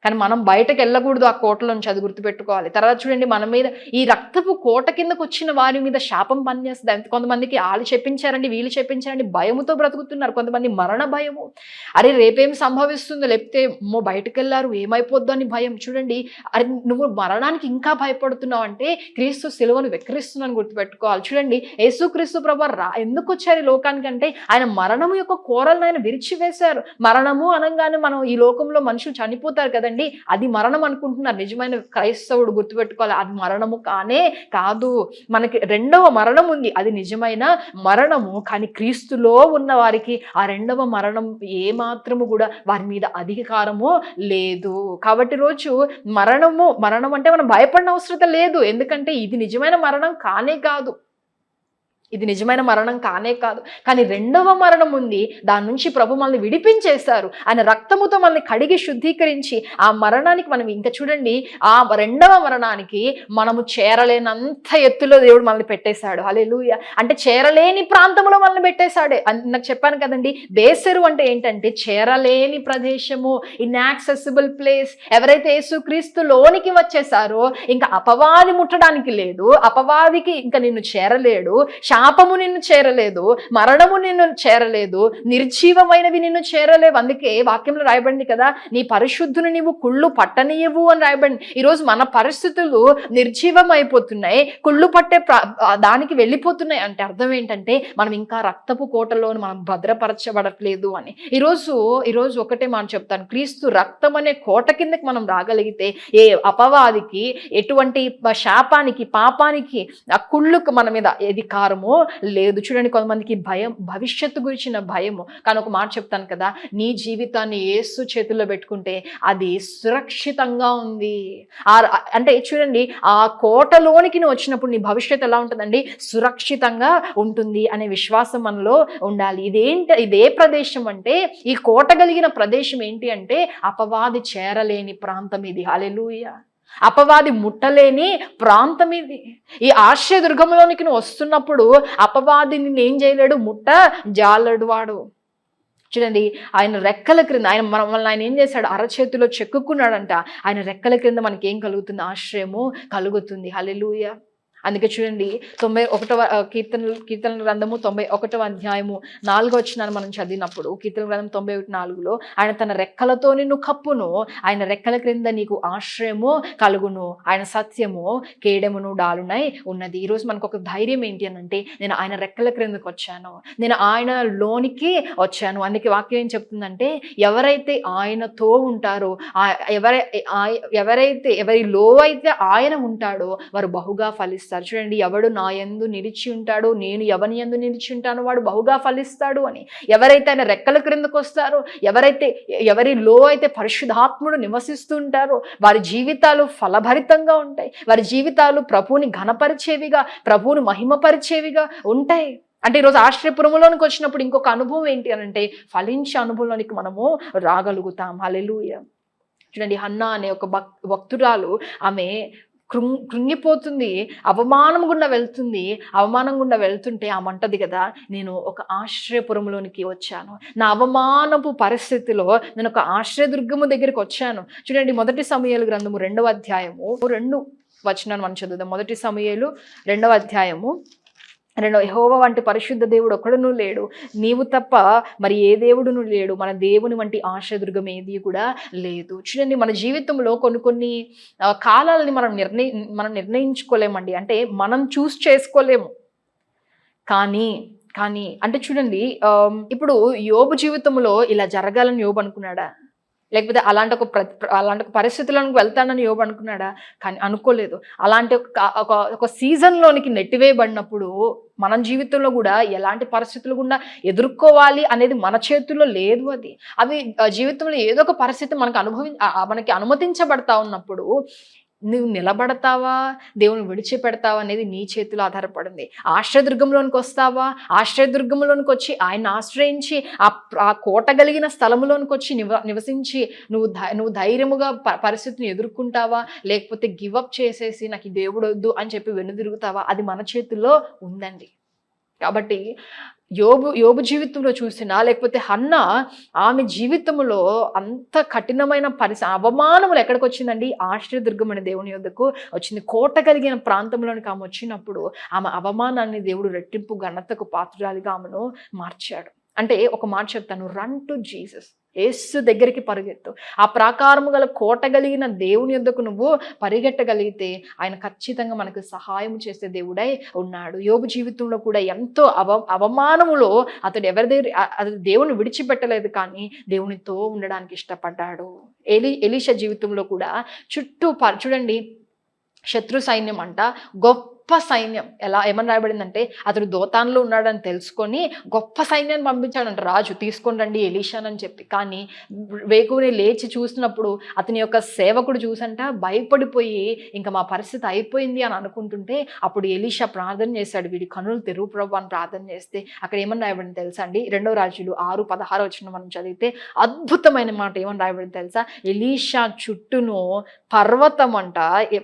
కానీ మనం బయటకు వెళ్ళకూడదు ఆ కోటలోంచి, అది గుర్తుపెట్టుకోవాలి. తర్వాత చూడండి, మన మీద ఈ రక్తపు కోట కిందకు వచ్చిన వారి మీద శాపం పనిచేస్తుంది. కొంతమందికి వాళ్ళు చెప్పించారండి, వీళ్ళు చెప్పించారండి, భయముతో బ్రతుకుతున్నారు. కొంతమంది మరణ భయము, అరే రేపేం సంభవిస్తుందో, లేకపోతే బయటకు వెళ్ళారు ఏమైపోద్దో అని భయం. చూడండి, అరే నువ్వు మరణానికి ఇంకా భయపడుతున్నావు అంటే క్రీస్తు సిలువను వెక్కిరిస్తున్నాను గుర్తుపెట్టుకోవాలి. చూడండి, యేసుక్రీస్తు ప్రభు ఎందుకు వచ్చారు ఈ లోకానికి అంటే, ఆయన మరణము యొక్క కోరలను ఆయన విరిచివేశారు. మరణము అనగానే మనం ఈ లోకంలో మనుషులు చనిపోతారు కదండి, అది మరణం అనుకుంటున్నారు. నిజమైన క్రైస్తవుడు గుర్తుపెట్టుకోవాలి, అది మరణము కానే కాదు. మనకి రెండవ మరణం ఉంది, అది నిజమైన మరణము. కానీ క్రీస్తులో ఉన్న వారికి ఆ రెండవ మరణం ఏమాత్రము కూడా వారి మీద అధికారము లేదు. కాబట్టి రోజు మరణం అంటే మనం భయపడిన అవసరం లేదు. ఎందుకంటే ఇది నిజమైన మరణం కానే కాదు, ఇది నిజమైన మరణం కానే కాదు. కానీ రెండవ మరణం ఉంది, దాని నుంచి ప్రభు మనల్ని విడిపించేశారు. ఆయన రక్తముతో మనల్ని కడిగి శుద్ధీకరించి ఆ మరణానికి మనం ఇంకా చూడండి, ఆ రెండవ మరణానికి మనము చేరలేనంత ఎత్తులో దేవుడు మనల్ని పెట్టేశాడు. హల్లెలూయా. అంటే చేరలేని ప్రాంతంలో మనల్ని పెట్టేశాడే. నాకు చెప్పాను కదండి, బేసెరు అంటే ఏంటంటే చేరలేని ప్రదేశము, ఇన్యాక్సెసిబుల్ ప్లేస్. ఎవరైతే యేసుక్రీస్తులోనికి వచ్చేసారో ఇంకా అపవాది ముట్టడానికి లేదు, అపవాదికి ఇంకా నిన్ను చేరలేడు, శాపము నిన్ను చేరలేదు, మరణము నిన్ను చేరలేదు, నిర్జీవమైనవి నిన్ను చేరలేవు. అందుకే వాక్యంలో రాయబడింది కదా, నీ పరిశుద్ధుని నీవు కుళ్ళు పట్టనీయవు అని రాయబడింది. ఈరోజు మన పరిస్థితులు నిర్జీవం అయిపోతున్నాయి, కుళ్ళు పట్టే దానికి వెళ్ళిపోతున్నాయి. అంటే అర్థం ఏంటంటే, మనం ఇంకా రక్తపు కోటలో మనం భద్రపరచబడట్లేదు అని. ఈరోజు ఒకటే మనం చెప్తాను, క్రీస్తు రక్తం అనే కోట కిందకి మనం రాగలిగితే ఏ అపవాదికి, ఎటువంటి శాపానికి, పాపానికి, ఆ కుళ్ళుకు మన మీద అధికారము అవసరము లేదు. చూడండి, కొంతమందికి భయం, భవిష్యత్తు గురించిన భయము. కానీ ఒక మాట చెప్తాను కదా, నీ జీవితాన్ని యేసు చేతుల్లో పెట్టుకుంటే అది సురక్షితంగా ఉంది. అంటే చూడండి, ఆ కోటలోనికి నువ్వు వచ్చినప్పుడు నీ భవిష్యత్తు ఎలా ఉంటుందండి? సురక్షితంగా ఉంటుంది అనే విశ్వాసం మనలో ఉండాలి. ఇదే ప్రదేశం అంటే, ఈ కోట కలిగిన ప్రదేశం ఏంటి అంటే అపవాది చేరలేని ప్రాంతం ఇది. హల్లెలూయా. అపవాది ముట్టలేని ప్రాంతం ఇది. ఈ ఆశ్రయదుర్గంలోనికి నువ్వు వస్తున్నప్పుడు అపవాదిని ఏం చేయలేడు, ముట్ట జాలడు వాడు. చూడండి, ఆయన రెక్కల క్రింద మనల్ని ఆయన ఏం చేశాడు? అరచేతిలో చెక్కుకున్నాడంట. ఆయన రెక్కల క్రింద మనకి ఏం కలుగుతుంది? ఆశ్రయము కలుగుతుంది. హల్లెలూయా. అందుకే చూడండి, 91వ కీర్తన గ్రంథము 91వ అధ్యాయము 4వ వచనాన్ని మనం చదివినప్పుడు, కీర్తన గ్రంథం 91:4లో ఆయన తన రెక్కలతో నిన్ను కప్పును, ఆయన రెక్కల క్రింద నీకు ఆశ్రయము కలుగును, ఆయన సత్యము కేడెమును డాలునై ఉన్నది. ఈరోజు మనకు ఒక ధైర్యం ఏంటి అని అంటే, నేను ఆయన రెక్కల క్రిందకు వచ్చాను, నేను ఆయన లోనికి వచ్చాను. అందుకే వాక్యం ఏం చెప్తుందంటే, ఎవరైతే ఆయనతో ఉంటారో, ఎవరిలో అయితే ఆయన ఉంటాడో వారు బహుగా ఫలిస్తారు. చూడండి, ఎవడు నా యందు నిలిచి ఉంటాడో, నేను ఎవని యందు నిలిచి ఉంటానో వాడు బహుగా ఫలిస్తాడు అని. ఎవరైతే ఆయన రెక్కల క్రిందకు వస్తారో, ఎవరిలో అయితే పరిశుద్ధాత్ముడు నివసిస్తూ ఉంటారో వారి జీవితాలు ఫలభరితంగా ఉంటాయి. వారి జీవితాలు ప్రభువుని ఘనపరిచేవిగా, ప్రభువుని మహిమపరిచేవిగా ఉంటాయి. అంటే ఈరోజు ఆశ్రయపురములోనికి వచ్చినప్పుడు ఇంకొక అనుభవం ఏంటి అని అంటే, ఫలించే అనుభవంలోనికి మనము రాగలుగుతాం. హల్లెలూయా. చూడండి, హన్నా అనే ఒక భక్తురాలు, ఆమె కృంగిపోతుంది, అవమానం గుండా వెళ్తుంటే ఆమంటది కదా, నేను ఒక ఆశ్రయపురంలోనికి వచ్చాను, నా అవమానపు పరిస్థితిలో నేను ఒక ఆశ్రయదుర్గము దగ్గరికి వచ్చాను. చూడండి, 1 సమూయేలు గ్రంథము 2వ అధ్యాయము 2 వచనాన్ని మనం చదువుదాం. 1 సమూయేలు 2వ అధ్యాయము 2. యెహోవా వంటి పరిశుద్ధ దేవుడు ఒక్కడునూ లేడు, నీవు తప్ప మరి ఏ దేవుడును లేడు, మన దేవుని వంటి ఆశ్రయదుర్గం ఏది కూడా లేదు. చూడండి, మన జీవితంలో కొన్ని కాలాలని మనం నిర్ణయించుకోలేమండి. అంటే మనం చూస్ చేసుకోలేము. కానీ అంటే చూడండి, ఇప్పుడు యోబు జీవితంలో ఇలా జరగాలని యోబు అనుకున్నాడా? లేకపోతే అలాంటి ఒక పరిస్థితులకు వెళ్తానని యోబు అనుకున్నాడా? కానీ అనుకోలేదు. అలాంటి ఒక సీజన్లోనికి నెట్టివేయబడినప్పుడు మన జీవితంలో కూడా ఎలాంటి పరిస్థితులు గుండా ఎదుర్కోవాలి అనేది మన చేతుల్లో లేదు. అవి జీవితంలో ఏదో ఒక పరిస్థితి మనకి అనుమతించబడతా ఉన్నప్పుడు నువ్వు నిలబడతావా, దేవుని విడిచిపెడతావా అనేది నీ చేతిలో ఆధారపడింది. ఆశ్రయదుర్గంలోనికి వస్తావా, ఆశ్రయదుర్గంలోనికి వచ్చి ఆయన ఆశ్రయించి ఆ కోట కలిగిన స్థలంలోనికి వచ్చి నివసించి నువ్వు ధైర్యముగా పరిస్థితిని ఎదుర్కొంటావా, లేకపోతే గివప్ చేసేసి నాకు ఈ దేవుడు వద్దు అని చెప్పి వెనుదిరుగుతావా, అది మన చేతుల్లో ఉందండి. కాబట్టి యోబు జీవితంలో చూసినా, లేకపోతే హన్నా ఆమె జీవితంలో అంత కఠినమైన అవమానములు ఎక్కడికి వచ్చిందండి? ఆశ్రయదుర్గం అనే దేవుని యొద్దకు వచ్చింది. కోట కలిగిన ప్రాంతంలోనికి ఆమె వచ్చినప్పుడు ఆమె అవమానాన్ని దేవుడు రెట్టింపు ఘనతకు పాత్రురాలిగా ఆమెను మార్చాడు. అంటే ఒక మాట చెప్తాను, రన్ టు జీసస్. యేసు దగ్గరికి పరిగెత్తు. ఆ ప్రాకారము గల కోట కలిగిన దేవుని యొద్దకు నువ్వు పరిగెట్టగలిగితే ఆయన ఖచ్చితంగా మనకు సహాయం చేసే దేవుడై ఉన్నాడు. యోబు జీవితంలో కూడా ఎంతో అవమానములో అతడు దేవుని విడిచిపెట్టలేదు, కానీ దేవునితో ఉండడానికి ఇష్టపడ్డాడు. ఎలీషా జీవితంలో కూడా చుట్టూ చూడండి, శత్రు సైన్యం అంట, గొప్ప సైన్యం. ఏమని రాయబడిందంటే, అతడు దోతాన్లో ఉన్నాడని తెలుసుకొని గొప్ప సైన్యాన్ని పంపించాడంట రాజు, తీసుకొని రండి ఎలీషానని చెప్పి. కానీ వేకువనే లేచి చూసినప్పుడు అతని యొక్క సేవకుడు చూసంట భయపడిపోయి ఇంకా మా పరిస్థితి అయిపోయింది అని అనుకుంటుంటే, అప్పుడు ఎలీషా ప్రార్థన చేశాడు, వీడి కనులు తెరువు ప్రభు అని ప్రార్థన చేస్తే అక్కడ ఏమని రాయబడింది తెలుసా అండి? 2 రాజులు 6:16 వచ్చిన మనం చదివితే అద్భుతమైన మాట ఏమని రాయబడింది తెలుసా? ఎలీషా చుట్టూను పర్వతం అంట.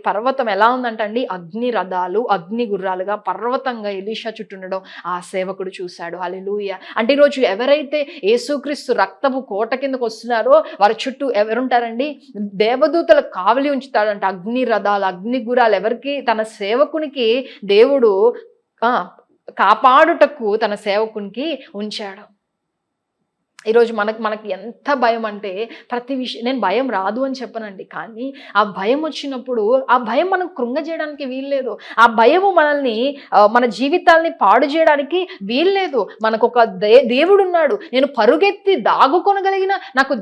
పర్వతం ఎలా ఉందంట అండి? అగ్ని రథాలు, అగ్ని గుర్రాలుగా పర్వతంగా ఎలీషా చుట్టూ ఉండడం ఆ సేవకుడు చూశాడు. హల్లెలూయా. అంటే ఈరోజు ఎవరైతే యేసుక్రీస్తు రక్తపు కోట కిందకు వస్తున్నారో వారి చుట్టూ ఎవరుంటారండి? దేవదూతల కావలి ఉంచుతాడంట. అగ్ని రథాలు, అగ్ని గుర్రాలు ఎవరికి? తన సేవకునికి దేవుడు కాపాడుటకు తన సేవకునికి ఉంచాడు. ఈరోజు మనకి ఎంత భయం అంటే ప్రతి విషయం, నేను భయం రాదు అని చెప్పనండి, కానీ ఆ భయం వచ్చినప్పుడు ఆ భయం మనం కృంగజేయడానికి వీల్లేదు. ఆ భయము మనల్ని మన జీవితాల్ని పాడు చేయడానికి వీల్లేదు. మనకు ఒక దేవుడు ఉన్నాడు. నేను పరుగెత్తి దాగుకొనగలిగిన, నాకు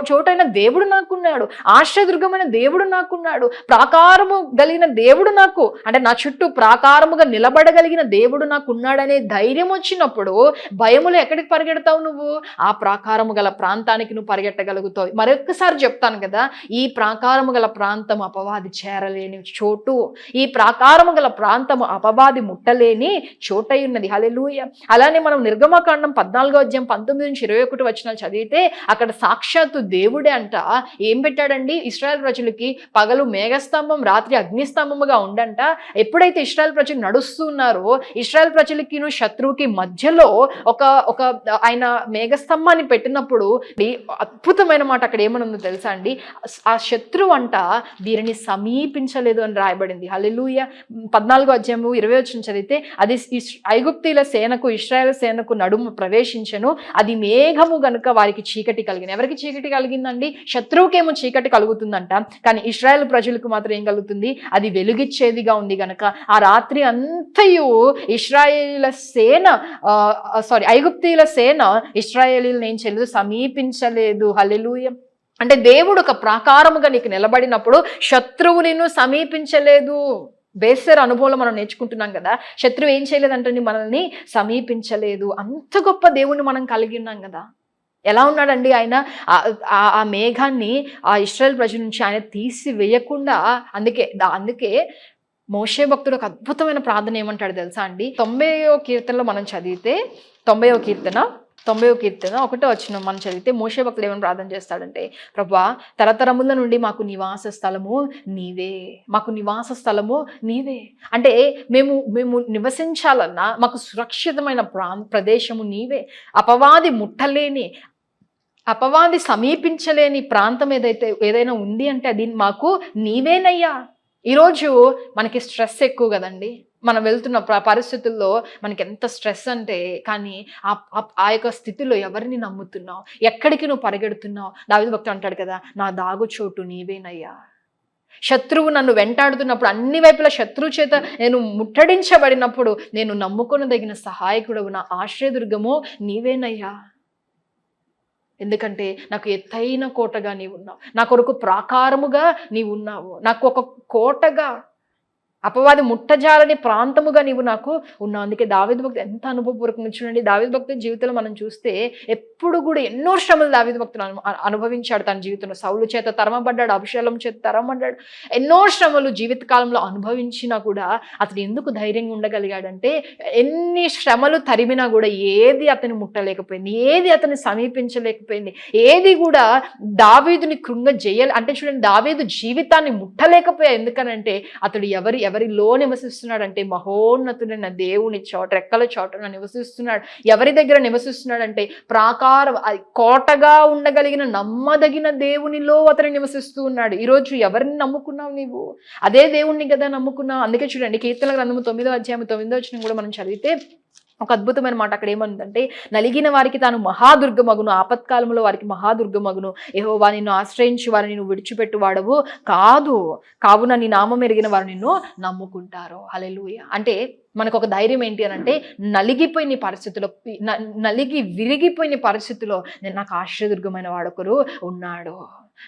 చోటైన దేవుడు నాకున్నాడు. ఆశ్రయదుర్గమైన దేవుడు నాకున్నాడు. ప్రాకారము కలిగిన దేవుడు నాకు, అంటే నా చుట్టూ ప్రాకారముగా నిలబడగలిగిన దేవుడు నాకున్నాడనే ధైర్యం వచ్చినప్పుడు భయములు ఎక్కడికి పరిగెడతావు? నువ్వు ఆ ప్రాకారము గల ప్రాంతానికి నువ్వు పరిగెట్టగలుగుతావు. మరొకసారి చెప్తాను కదా, ఈ ప్రాకారము గల ప్రాంతం అపవాది చేరలేని చోటు, ఈ ప్రాకారము గల ప్రాంతము అపవాది ముట్టలేని చోటై ఉన్నది. హల్లెలూయా. అలానే మనం నిర్గమకాండం 14:19-21 వచనాలు చదివితే అక్కడ సాక్షాత్తు దేవుడే అంట ఏం పెట్టాడండి, ఇశ్రాయేల్ ప్రజలకి పగలు మేఘస్తంభం, రాత్రి అగ్నిస్తంభముగా ఉండంట. ఎప్పుడైతే ఇశ్రాయేల్ ప్రజలు నడుస్తున్నారో, ఇశ్రాయేల్ ప్రజలకి శత్రువుకి మధ్యలో ఒక ఆయన మేఘస్తంభాన్ని పెట్టినప్పుడు అద్భుతమైన మాట అక్కడ ఏమనుందో తెలుసా అండి, ఆ శత్రువు అంట వీరిని సమీపించలేదు అని రాయబడింది. హల్లెలూయా. 14:20 చదివితే అది ఐగుప్తీల సేనకు ఇశ్రాయేల్ సేనకు నడుము ప్రవేశించెను, అది మేఘము గనుక వారికి చీకటి కలిగింది. ఎవరికి చీకటి కలిగిందండి? శత్రువుకేమో చీకటి కలుగుతుందంట, కానీ ఇశ్రాయేల్ ప్రజలకు మాత్రం ఏం కలుగుతుంది? అది వెలుగిచ్చేదిగా ఉంది గనక ఆ రాత్రి అంతయు ఇశ్రాయేలీల సేన ఐగుప్తీల సేన ఇశ్రాయేలీలను ఏం చేయలేదు, సమీపించలేదు. హల్లెలూయా. అంటే దేవుడు ఒక ప్రాకారముగా నీకు నిలబడినప్పుడు శత్రువు నిన్ను సమీపించలేదు. బేసర్ అనుభవంలో మనం నేర్చుకుంటున్నాం కదా, శత్రువు ఏం చేయలేదంటే మనల్ని సమీపించలేదు. అంత గొప్ప దేవుణ్ణి మనం కలిగి ఉన్నాం కదా. ఎలా ఉన్నాడండి ఆయన? ఆ మేఘాన్ని ఆ ఇశ్రాయేల్ ప్రజల నుంచి ఆయన తీసివేయకుండా, అందుకే మోషే భక్తుడు ఒక అద్భుతమైన ప్రార్థన ఏమంటాడు తెలుసా అండి? 90వ కీర్తనలో మనం చదివితే 90వ కీర్తన 1 మనం చదివితే మోషే భక్తుడు ఏమని ప్రార్థన చేస్తాడంటే, ప్రభువా తరతరముల నుండి మాకు నివాస స్థలము నీవే, మాకు నివాస స్థలము నీవే. అంటే మేము నివసించాలన్నా మాకు సురక్షితమైన ప్రదేశము నీవే. అపవాది ముట్టలేని, అపవాది సమీపించలేని ప్రాంతం ఏదైనా ఉంది అంటే అది మాకు నీవేనయ్యా. ఈరోజు మనకి స్ట్రెస్ ఎక్కువ కదండి. మనం వెళ్తున్న పరిస్థితుల్లో మనకి ఎంత స్ట్రెస్ అంటే, కానీ ఆ యొక్క స్థితిలో ఎవరిని నమ్ముతున్నావు? ఎక్కడికి నువ్వు పరిగెడుతున్నావు? దావీదు భక్తుడు అంటాడు కదా, నా దాగుచోటు నీవేనయ్యా. శత్రువు నన్ను వెంటాడుతున్నప్పుడు, అన్ని వైపుల శత్రువు చేత నేను ముట్టడించబడినప్పుడు నేను నమ్ముకొనదగిన సహాయకుడు, నా ఆశ్రయదుర్గము నీవేనయ్యా. ఎందుకంటే నాకు ఎత్తైన కోటగా నీవున్నావు, నా కొరకు ప్రాకారముగా నీవున్నావు, నాకు ఒక కోటగా, అపవాది ముట్టజాలని ప్రాంతముగా నీవు నాకు ఉన్నావు. అందుకే దావీదు భక్తుడు ఎంత అనుభవపూర్వకంగా చూడండి. దావీదు భక్తుడి జీవితంలో మనం చూస్తే ఎప్పుడు కూడా ఎన్నో శ్రమలు దావీదు భక్తుడు అనుభవించాడు తన జీవితంలో. సౌలు చేత తరమబడ్డాడు, అభిషేకం చేత తరమబడ్డాడు, ఎన్నో శ్రమలు జీవితకాలంలో అనుభవించినా కూడా అతను ఎందుకు ధైర్యంగా ఉండగలిగాడంటే, ఎన్ని శ్రమలు తరిమినా కూడా ఏది అతని ముట్టలేకపోయింది, ఏది అతన్ని సమీపించలేకపోయింది, ఏది కూడా దావీదుని అంటే చూడండి, దావీదు జీవితాన్ని ముట్టలేకపోయా. ఎందుకనంటే అతడు ఎవరిలో నివసిస్తున్నాడంటే మహోన్నతుడైన దేవుని రెక్కల చోటన నివసిస్తున్నాడు. ఎవరి దగ్గర నివసిస్తున్నాడంటే కోటగా ఉండగలిగిన నమ్మదగిన దేవునిలో అతను నివసిస్తూ ఉన్నాడు. ఈరోజు ఎవరిని నమ్ముకున్నావు నీవు? అదే దేవుణ్ణి కదా నమ్ముకున్నావు. అందుకే చూడండి, కీర్తనల గ్రంథము 9:9 కూడా మనం చదివితే ఒక అద్భుతమైన మాట అక్కడ ఏమందంటే, నలిగిన వారికి తాను మహాదుర్గమగును, ఆపత్కాలంలో వారికి మహాదుర్గమగును, యెహోవా నిన్ను ఆశ్రయించి వారిని నువ్వు విడిచిపెట్టు వాడవు కావున నీ నామం ఎరిగిన వారు నిన్ను నమ్ముకుంటారు. హల్లెలూయా. అంటే మనకు ఒక ధైర్యం ఏంటి అని అంటే, నలిగిపోయిన పరిస్థితుల్లో, నలిగి విరిగిపోయిన పరిస్థితుల్లో నాకు ఆశ్రయదుర్గమైన వాడొకరు ఉన్నాడు,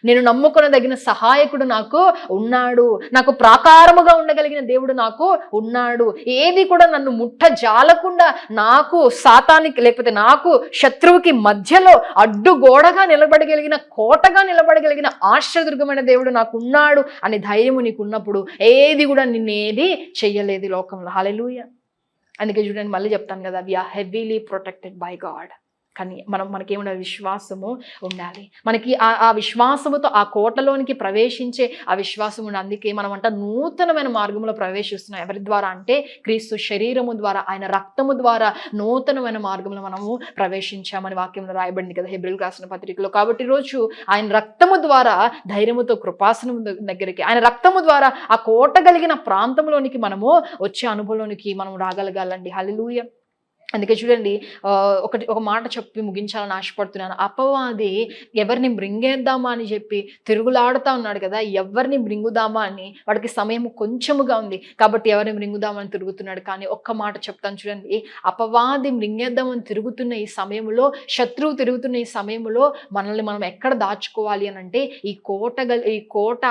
నేను నమ్ముకొనదగిన సహాయకుడు నాకు ఉన్నాడు, నాకు ప్రాకారముగా ఉండగలిగిన దేవుడు నాకు ఉన్నాడు. ఏది కూడా నన్ను ముట్టజాలకుండా, నాకు సాతానికి లేకపోతే నాకు శత్రువుకి మధ్యలో అడ్డుగోడగా నిలబడగలిగిన, కోటగా నిలబడగలిగిన ఆశ్రయదుర్గమైన దేవుడు నాకు ఉన్నాడు అనే ధైర్యము నీకు ఉన్నప్పుడు ఏది కూడా నిన్నేది చెయ్యలేదు లోకంలో. హల్లెలూయా. అందుకే చూడండి, మళ్ళీ చెప్తాను కదా, we are heavily protected by God. కానీ మనకేమైనా విశ్వాసము ఉండాలి. మనకి ఆ విశ్వాసముతో ఆ కోటలోనికి ప్రవేశించే ఆ విశ్వాసం ఉండాలి. అందుకే మనం నూతనమైన మార్గంలో ప్రవేశిస్తున్నాం. ఎవరి ద్వారా అంటే క్రీస్తు శరీరము ద్వారా, ఆయన రక్తము ద్వారా నూతనమైన మార్గంలో మనము ప్రవేశించామని వాక్యంలో రాయబడింది కదా హెబ్రీయులకు రాసిన పత్రికలో. కాబట్టి ఈరోజు ఆయన రక్తము ద్వారా ధైర్యముతో కృపాసనం దగ్గరికి, ఆయన రక్తము ద్వారా ఆ కోట కలిగిన ప్రాంతంలోనికి మనము వచ్చే అనుభవంలోనికి మనం రాగలగాలండి. హల్లెలూయా. అందుకే చూడండి ఒక మాట చెప్పి ముగించాలని ఆశపడుతున్నాను. అపవాది ఎవరిని మృంగేద్దామా అని చెప్పి తిరుగులాడుతా ఉన్నాడు కదా! ఎవరిని మృంగుదామా అని వాడికి సమయం కొంచెముగా ఉంది. కాబట్టి ఎవరిని మృంగుదామని తిరుగుతున్నాడు. కానీ ఒక్క మాట చెప్తాను చూడండి. అపవాది మృంగేద్దామని తిరుగుతున్న ఈ సమయంలో, శత్రువు తిరుగుతున్న ఈ సమయంలో మనల్ని మనం ఎక్కడ దాచుకోవాలి అనంటే ఈ కోట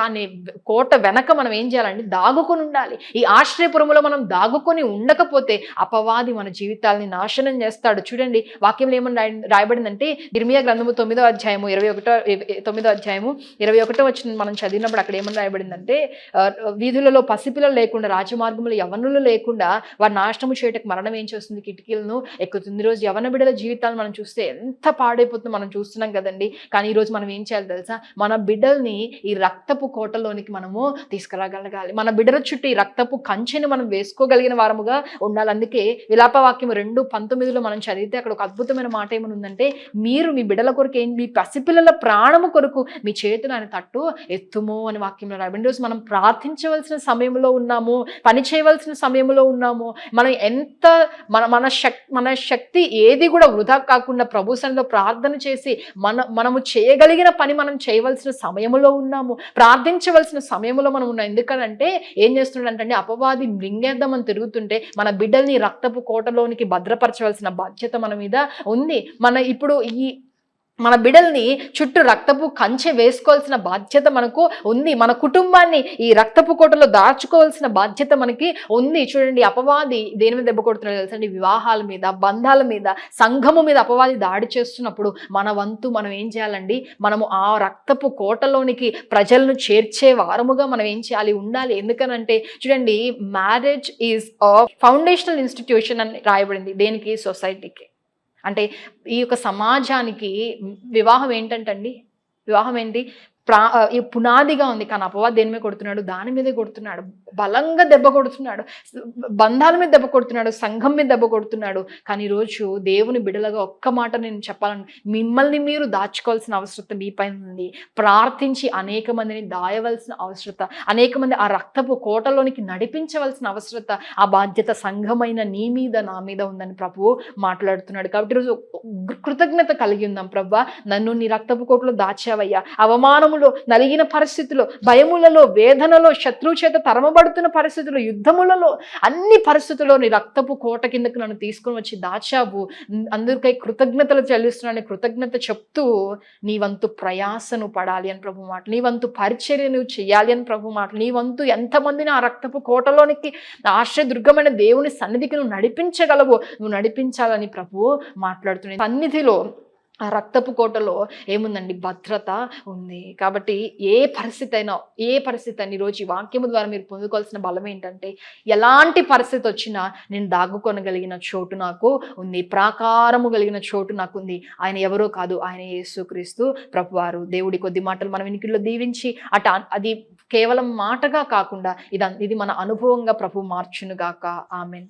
అనే కోట వెనక మనం ఏం చేయాలంటే దాగుకొని ఉండాలి. ఈ ఆశ్రయపురములో మనం దాగుకొని ఉండకపోతే అపవాది మన జీవితాల్ని నాశనం చేస్తాడు. చూడండి వాక్యంలో ఏమని రాయబడిందంటే ఇర్మియా గ్రంథము 9వ అధ్యాయము 21 వచ్చిన మనం చదివినప్పుడు అక్కడ ఏమని రాయబడిందంటే వీధులలో పసిపిల్లలు లేకుండా, రాజమార్గంలో యవ్వనులు లేకుండా వారి నాశనము చేయటకు మరణం ఏం చేస్తుంది, కిటికీలను ఎక్కుతుంది. ఈరోజు యవ్వన బిడ్డల జీవితాలు మనం చూస్తే ఎంత పాడైపోతుందో మనం చూస్తున్నాం కదండి. కానీ ఈరోజు మనం ఏం చేయాలి తెలుసా, మన బిడ్డల్ని ఈ రక్తపు కోటలోనికి మనము తీసుకురాగలగాలి. మన బిడ్డల చుట్టూ ఈ రక్తపు కంచెని మనం వేసుకోగలిగిన వారముగా ఉండాలి. అందుకే విలాపవాక్యం 2:19 మనం చదివితే అక్కడ ఒక అద్భుతమైన మాట ఏమని ఉందంటే, మీరు మీ బిడ్డల కొరకు మీ పసిపిల్లల ప్రాణము కొరకు మీ చేతులు ఆయన తట్టు ఎత్తుము అని వాక్యంలో రాయబడింది. ఈరోజు మనం ప్రార్థించవలసిన సమయంలో ఉన్నాము, పని చేయవలసిన సమయంలో ఉన్నాము. మనం ఎంత మన శక్తి ఏది కూడా వృధా కాకుండా ప్రభు సన్నిధిలో ప్రార్థన చేసి మనము చేయగలిగిన పని మనం చేయవలసిన సమయంలో ఉన్నాము, ప్రార్థించవలసిన సమయంలో మనం ఉన్నాం. ఎందుకంటే ఏం చేస్తున్నాడంటే అపవాది మృంగేద్దామని తిరుగుతుంటే మన బిడ్డల్ని రక్తపు కోటలోనికి భద్రపరచవలసిన బాధ్యత మన మీద ఉంది. ఇప్పుడు మన బిడ్డల్ని చుట్టూ రక్తపు కంచె వేసుకోవాల్సిన బాధ్యత మనకు ఉంది. మన కుటుంబాన్ని ఈ రక్తపు కోటలో దాచుకోవాల్సిన బాధ్యత మనకి ఉంది. చూడండి అపవాది దేని మీద దెబ్బ కొడుతున్నాడు తెలుసండి, వివాహాల మీద, బంధాల మీద, సంఘము మీద అపవాది దాడి చేస్తున్నప్పుడు మన వంతు మనం ఏం చేయాలండి, మనము ఆ రక్తపు కోటలోనికి ప్రజలను చేర్చే వారముగా మనం ఏం చేయాలి, ఉండాలి. ఎందుకనంటే చూడండి marriage is a foundational institution అని రాయబడింది. దేనికి? సొసైటీకి. అంటే ఈ యొక్క సమాజానికి వివాహం ఏంటంటండి, వివాహం ఏంటి, ఈ పునాదిగా ఉంది. కానీ అపవాది దేని మీద కొడుతున్నాడు, దాని మీదే కొడుతున్నాడు. బలంగా దెబ్బ కొడుతున్నాడు, బంధాల మీద దెబ్బ కొడుతున్నాడు, సంఘం మీద దెబ్బ కొడుతున్నాడు. కానీ ఈరోజు దేవుని బిడ్డలుగా ఒక్క మాట నేను చెప్పాలని, మిమ్మల్ని మీరు దాచుకోవాల్సిన అవసరం మీ పైన ఉంది. ప్రార్థించి అనేక మందిని దాయవలసిన అవసరత, అనేక మంది ఆ రక్తపు కోటలోనికి నడిపించవలసిన అవసరత, ఆ బాధ్యత సంఘమైన నీ మీద నా మీద ఉందని ప్రభువు మాట్లాడుతున్నాడు. కాబట్టి ఈరోజు కృతజ్ఞత కలిగి ఉందాం. ప్రభువా, నన్ను నీ రక్తపు కోటలో దాచావయ్యా. అవమానము, నలిగిన పరిస్థితుల్లో, భయములలో, వేదనలో, శత్రువు చేత తరమబడుతున్న పరిస్థితుల్లో, యుద్ధములలో, అన్ని పరిస్థితుల్లో నీ రక్తపు కోట కిందకు నన్ను తీసుకొని వచ్చి దాచావు. అందరికై కృతజ్ఞతలు చెల్లిస్తున్నాను. కృతజ్ఞత చెప్తూ నీ వంతు ప్రయాసను పడాలి అని ప్రభు మాట, నీ వంతు పరిచర్య నువ్వు చేయాలి అని ప్రభు మాట, నీ వంతు ఎంతమందిని ఆ రక్తపు కోటలోనికి ఆశ్రయదుర్గమైన దేవుని సన్నిధికి నువ్వు నడిపించగలవు, నువ్వు నడిపించాలని ప్రభు మాట్లాడుతున్నాడు. సన్నిధిలో ఆ రక్తపు కోటలో ఏముందండి, భద్రత ఉంది. కాబట్టి ఏ పరిస్థితి అయినా ఈరోజు ఈ వాక్యము ద్వారా మీరు పొందుకోవాల్సిన బలం ఏంటంటే, ఎలాంటి పరిస్థితి వచ్చినా నేను దాగుకొనగలిగిన చోటు నాకు ఉంది, ప్రాకారము కలిగిన చోటు నాకు ఉంది. ఆయన ఎవరో కాదు, ఆయన యేసుక్రీస్తు ప్రభువారు. దేవుడి కొద్ది మాటలు మన వినికిడిలో దీవించి అది కేవలం మాటగా కాకుండా ఇది మన అనుభవంగా ప్రభు మార్చునుగాక. ఆమెన్.